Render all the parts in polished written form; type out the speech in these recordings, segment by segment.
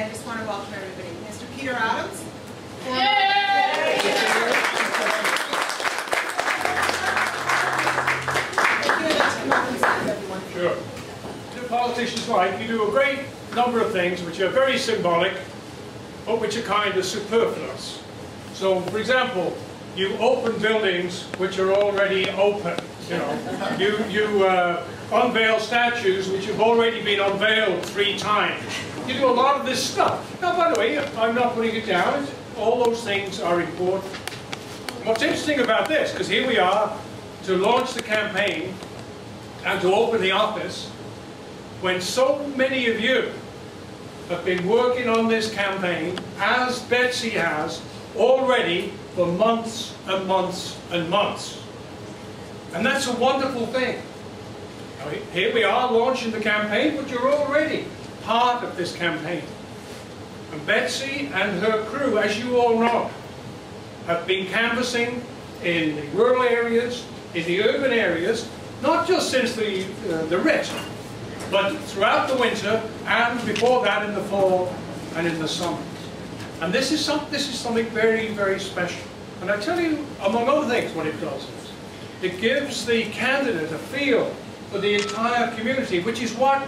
I just want to welcome everybody. Mr. Peter Adams. Sure. The politicians like, you do a great number of things which are very symbolic, but which are kind of superfluous. So, for example, you open buildings which are already open. You know, you unveil statues which have already been unveiled 3 times. You do a lot of this stuff. Now, by the way, I'm not putting it down. All those things are important. What's interesting about this, because here we are to launch the campaign and to open the office, when so many of you have been working on this campaign, as Betsy has, already for months and months and months. And that's a wonderful thing. Here we are launching the campaign, but you're already part of this campaign. And Betsy and her crew, as you all know, have been canvassing in the rural areas, in the urban areas, not just since the writ, but throughout the winter and before that in the fall and in the summer. And this is something very, very special. And I tell you, among other things, what it does is it gives the candidate a feel for the entire community, which is what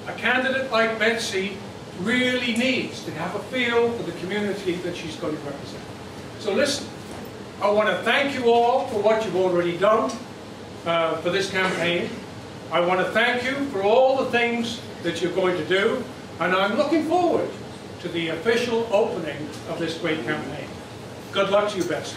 a candidate like Betsy really needs, to have a feel for the community that she's going to represent. So listen, I want to thank you all for what you've already done for this campaign. I want to thank you for all the things that you're going to do, and I'm looking forward to the official opening of this great campaign. Good luck to you, Betsy.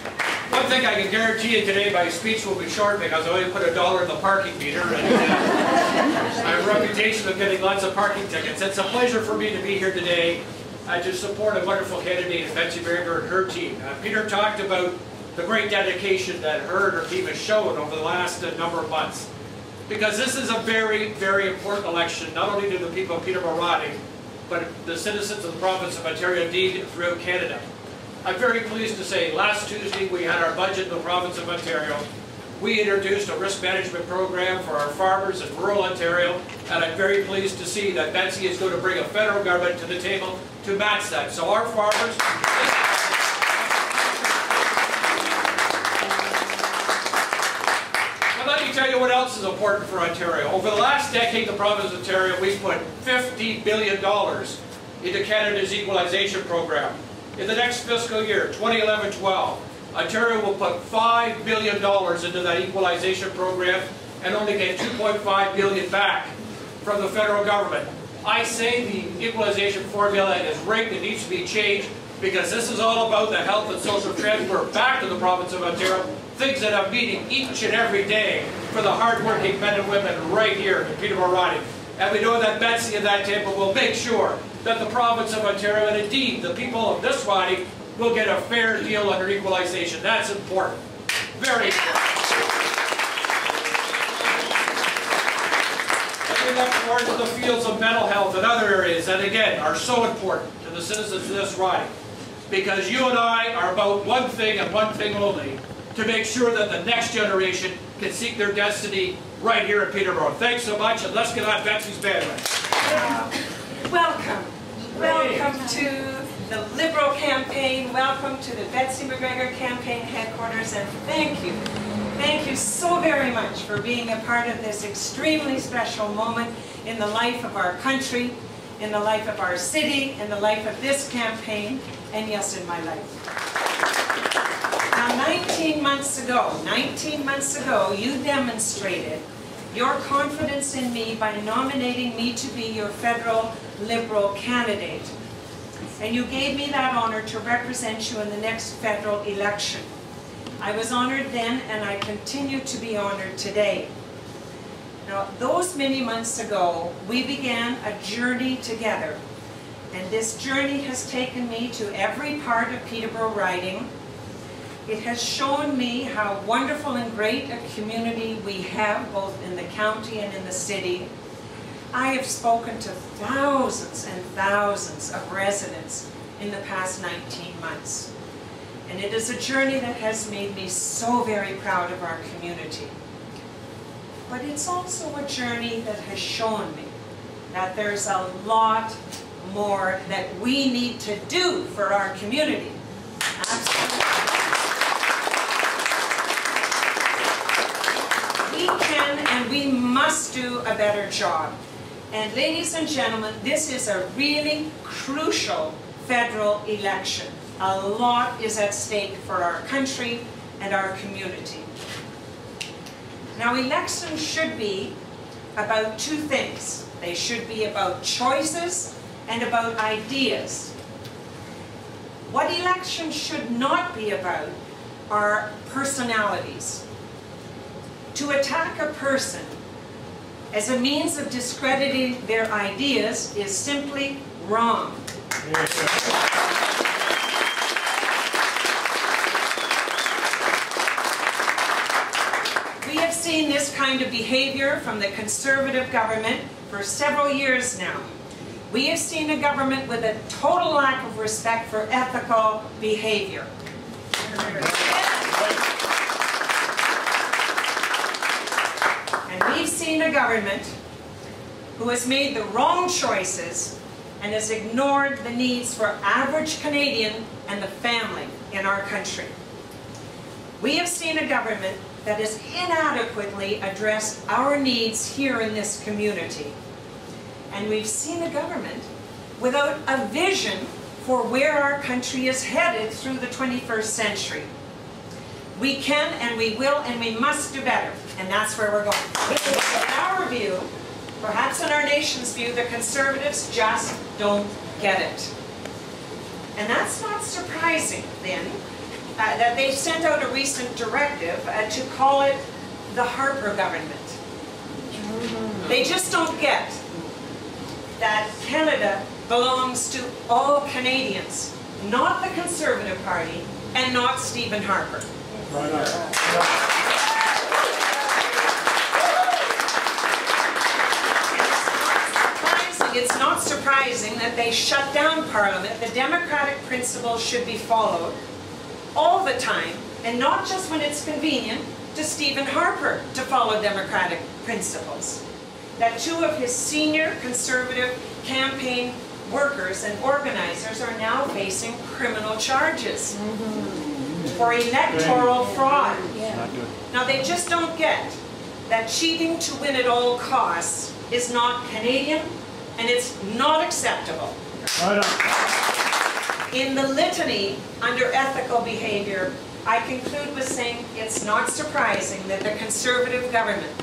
One thing I can guarantee you today, my speech will be short because I only put $1 in the parking meter, and I have a reputation of getting lots of parking tickets. It's a pleasure for me to be here today to support a wonderful candidate, Betsy McGregor and her team. Peter talked about the great dedication that her and her team has shown over the last number of months. Because this is a very, very important election, not only to the people of Peterborough Riding, but the citizens of the province of Ontario, indeed throughout Canada. I'm very pleased to say last Tuesday we had our budget in the province of Ontario. We introduced a risk management program for our farmers in rural Ontario, and I'm very pleased to see that Betsy is going to bring a federal government to the table to match that. So our farmers... Let me tell you what else is important for Ontario. Over the last decade, the province of Ontario, we've put $50 billion into Canada's equalization program. In the next fiscal year, 2011-12, Ontario will put $5 billion into that equalization program and only get $2.5 billion back from the federal government. I say the equalization formula is rigged, it needs to be changed, because this is all about the health and social transfer back to the province of Ontario, things that I'm meeting each and every day for the hard-working men and women right here in Peterborough Riding. And we know that Betsy and that table will make sure that the province of Ontario, and indeed the people of this riding, will get a fair deal under equalization. That's important. Very important. And we look forward to the fields of mental health and other areas that, again, are so important to the citizens of this riding. Because you and I are about one thing and one thing only, to make sure that the next generation can seek their destiny right here in Peterborough. Thanks so much, and let's get on Betsy's bandwagon. Welcome. Welcome to the Liberal campaign. Welcome to the Betsy McGregor campaign headquarters, and thank you. Thank you so very much for being a part of this extremely special moment in the life of our country, in the life of our city, in the life of this campaign, and yes, in my life. Now, 19 months ago, you demonstrated your confidence in me by nominating me to be your federal Liberal candidate. And you gave me that honor to represent you in the next federal election. I was honored then, and I continue to be honored today. Now, those many months ago, we began a journey together. And this journey has taken me to every part of Peterborough Riding. It has shown me how wonderful and great a community we have, both in the county and in the city. I have spoken to thousands and thousands of residents in the past 19 months. And it is a journey that has made me so very proud of our community. But it's also a journey that has shown me that there's a lot more that we need to do for our community. Absolutely. We can and we must do a better job. And ladies and gentlemen, this is a really crucial federal election. A lot is at stake for our country and our community. Now, elections should be about two things. They should be about choices and about ideas. What elections should not be about are personalities. To attack a person as a means of discrediting their ideas is simply wrong. We have seen this kind of behavior from the Conservative government for several years now. We have seen a government with a total lack of respect for ethical behavior. And we've seen a government who has made the wrong choices and has ignored the needs for average Canadian and the family in our country. We have seen a government that has inadequately addressed our needs here in this community. And we've seen a government without a vision for where our country is headed through the 21st century. We can and we will and we must do better, and that's where we're going. In our view, perhaps in our nation's view, the Conservatives just don't get it. And that's not surprising, then, that they sent out a recent directive to call it the Harper government. They just don't get that Canada belongs to all Canadians, not the Conservative Party and not Stephen Harper. It's not surprising that they shut down Parliament. The democratic principles should be followed all the time, and not just when it's convenient to Stephen Harper to follow democratic principles. That two of his senior Conservative campaign workers and organizers are now facing criminal charges for electoral fraud. Now, they just don't get that cheating to win at all costs is not Canadian and it's not acceptable. In the litany under ethical behavior, I conclude with saying it's not surprising that the Conservative government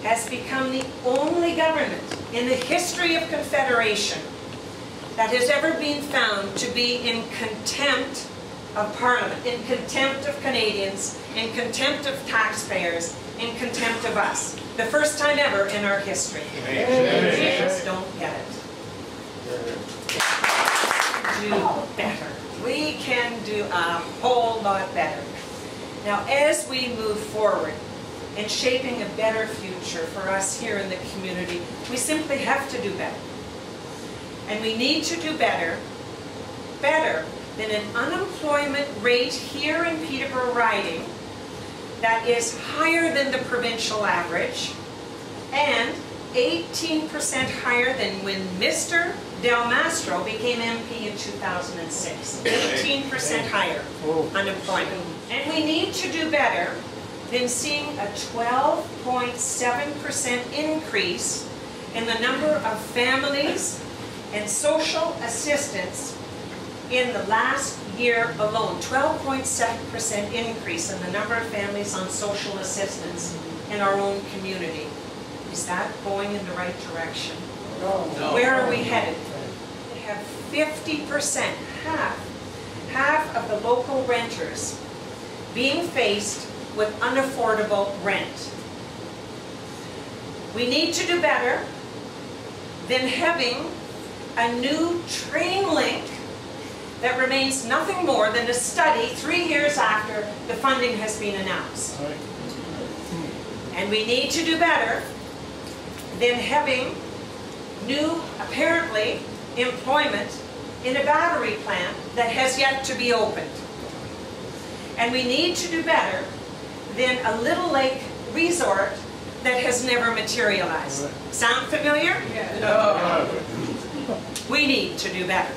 has become the only government in the history of Confederation that has ever been found to be in contempt of Parliament, in contempt of Canadians, in contempt of taxpayers, in contempt of us. The first time ever in our history. We just don't get it. Do better. We can do a whole lot better. Now, as we move forward in shaping a better future for us here in the community, we simply have to do better. And we need to do better than an unemployment rate here in Peterborough Riding that is higher than the provincial average and 18% higher than when Mr. Del Mastro became MP in 2006. 18% higher unemployment. And we need to do better than seeing a 12.7% increase in the number of families and social assistants in the last year alone. 12.7% increase in the number of families on social assistance in our own community. Is that going in the right direction? No. Where are we headed? We have 50%, half of the local renters being faced with unaffordable rent. We need to do better than having a new train link that remains nothing more than a study 3 years after the funding has been announced. And we need to do better than having new, apparently, employment in a battery plant that has yet to be opened. And we need to do better than a Little Lake resort that has never materialized. Sound familiar? Yeah. We need to do better.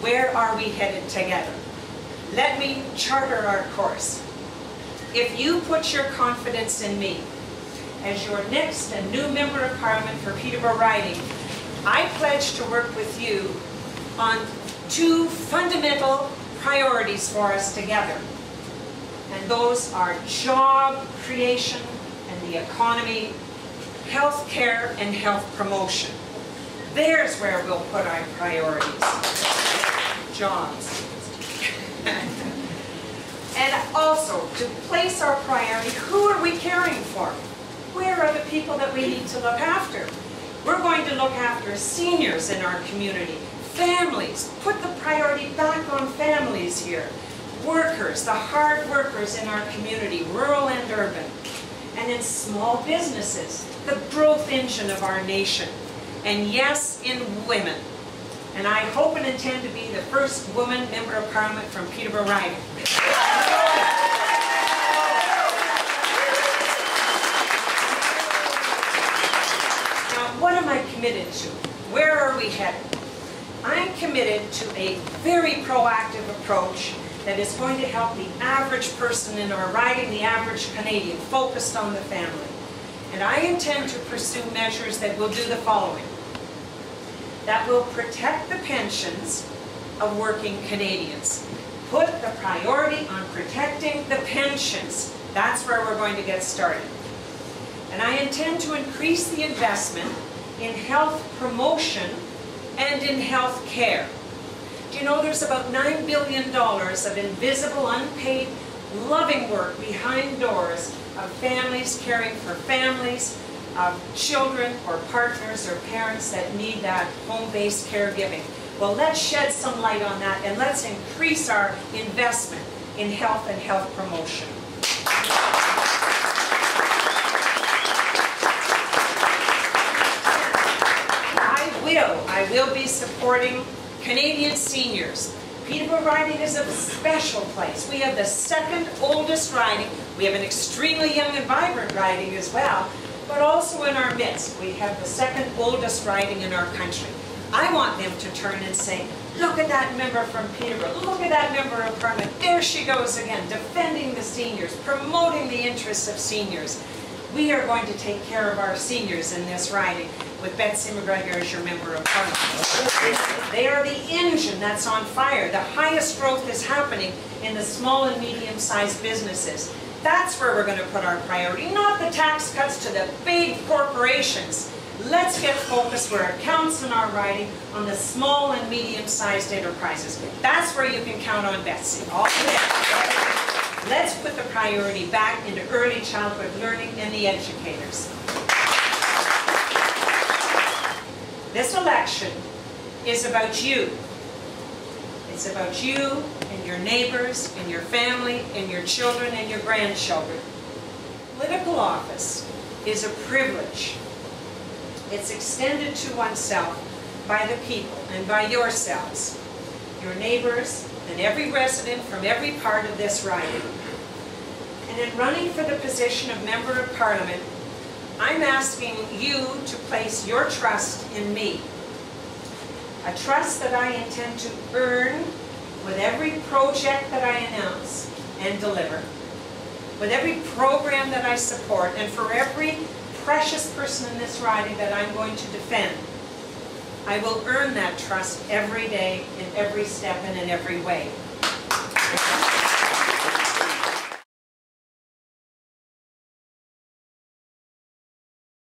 Where are we headed together? Let me charter our course. If you put your confidence in me as your next and new Member of Parliament for Peterborough riding, I pledge to work with you on two fundamental priorities for us together. And those are job creation and the economy, health care and health promotion. There's where we'll put our priorities. Jobs. And also, to place our priority, who are we caring for? Where are the people that we need to look after? We're going to look after seniors in our community, families. Put the priority back on families here. Workers, the hard workers in our community, rural and urban. And in small businesses, the growth engine of our nation. And yes, in women. And I hope and intend to be the first woman Member of Parliament from Peterborough riding. Now, what am I committed to? Where are we headed? I'm committed to a very proactive approach that is going to help the average person in our riding, the average Canadian, focused on the family. And I intend to pursue measures that will do the following. That will protect the pensions of working Canadians. Put the priority on protecting the pensions. That's where we're going to get started. And I intend to increase the investment in health promotion and in health care. Do you know there's about $9 billion of invisible, unpaid, loving work behind doors of families caring for families, of children or partners or parents that need that home-based caregiving. Well, let's shed some light on that and let's increase our investment in health and health promotion. I will be supporting Canadian seniors. Peterborough riding is a special place. We have the second oldest riding. We have an extremely young and vibrant riding as well. But also in our midst, we have the second oldest riding in our country. I want them to turn and say, look at that member from Peterborough, look at that member of Parliament, there she goes again, defending the seniors, promoting the interests of seniors. We are going to take care of our seniors in this riding with Betsy McGregor as your Member of Parliament. They are the engine that's on fire. The highest growth is happening in the small and medium-sized businesses. That's where we're going to put our priority, not the tax cuts to the big corporations. Let's get focused where it counts in our riding on the small and medium-sized enterprises. That's where you can count on Betsy. All there. Let's put the priority back into early childhood learning and the educators. This election is about you. It's about you and your neighbors and your family and your children and your grandchildren. Political office is a privilege. It's extended to oneself by the people and by yourselves, your neighbors, and every resident from every part of this riding. And in running for the position of Member of Parliament, I'm asking you to place your trust in me. A trust that I intend to earn with every project that I announce and deliver, with every program that I support, and for every precious person in this riding that I'm going to defend. I will earn that trust every day, in every step, and in every way.